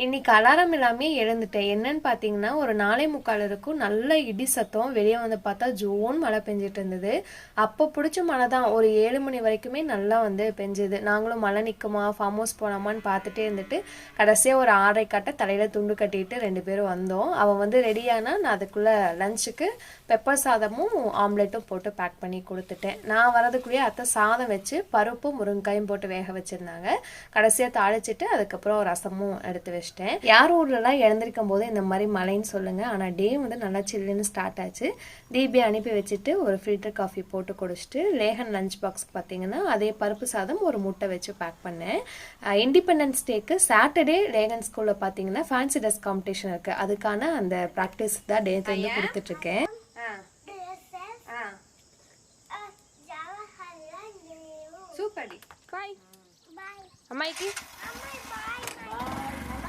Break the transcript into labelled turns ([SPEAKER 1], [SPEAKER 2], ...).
[SPEAKER 1] இன்னைக்கு அலாரம் இல்லாமே எழுந்துட்டேன். என்னன்னு பார்த்தீங்கன்னா ஒரு 4:45 இருக்கும். நல்ல இடி சத்தம். வெளியே வந்து பார்த்தா ஜோன் மழை பெஞ்சிட்டு இருந்தது. அப்போ பிடிச்ச மழை தான். ஒரு 7 மணி வரைக்குமே நல்லா வந்து பெஞ்சுது. நாங்களும் மழை நிற்குமா ஃபார்ம் ஹவுஸ் போனாமான்னு பார்த்துட்டே இருந்துட்டு கடைசியாக ஒரு 6:30 கட்ட தலையில் துண்டு கட்டிட்டு 2 பேரும் வந்தோம். அவன் வந்து ரெடியானா நான் அதுக்குள்ளே லஞ்சுக்கு பெப்பர் சாதமும் ஆம்லெட்டும் போட்டு பேக் பண்ணி கொடுத்துட்டேன். நான் வரதுக்குள்ளேயே அத்தை சாதம் வச்சு பருப்பும் முருங்காயும் போட்டு வேக வச்சுருந்தாங்க. கடைசியாக தாளிச்சிட்டு அதுக்கப்புறம் ரசமும் எடுத்து வச்சிட்டேன். யார் ஊர்லலாம் எழுந்திருக்கும் போது இந்த மாதிரி மழைன்னு சொல்லுங்கள். ஆனால் டே வந்து நல்லா சில்லுன்னு ஸ்டார்ட் ஆச்சு. தீபியை அனுப்பி வச்சுட்டு ஒரு ஃபில்டர் காஃபி போட்டு குடிச்சிட்டு லேகன் லஞ்ச் பாக்ஸ் பார்த்தீங்கன்னா அதே பருப்பு சாதம் ஒரு முட்டை வச்சு பேக் பண்ணேன். இண்டிபெண்டன்ஸ் டேக்கு சாட்டர்டே லேகன் ஸ்கூலில் பார்த்தீங்கன்னா ஃபேன்சி ட்ரெஸ் காம்படிஷன் இருக்குது. அதுக்கான அந்த ப்ராக்டிஸ் தான் டே வந்து கொடுத்துட்ருக்கேன். Super D. பாய். அம்மாய்க்கு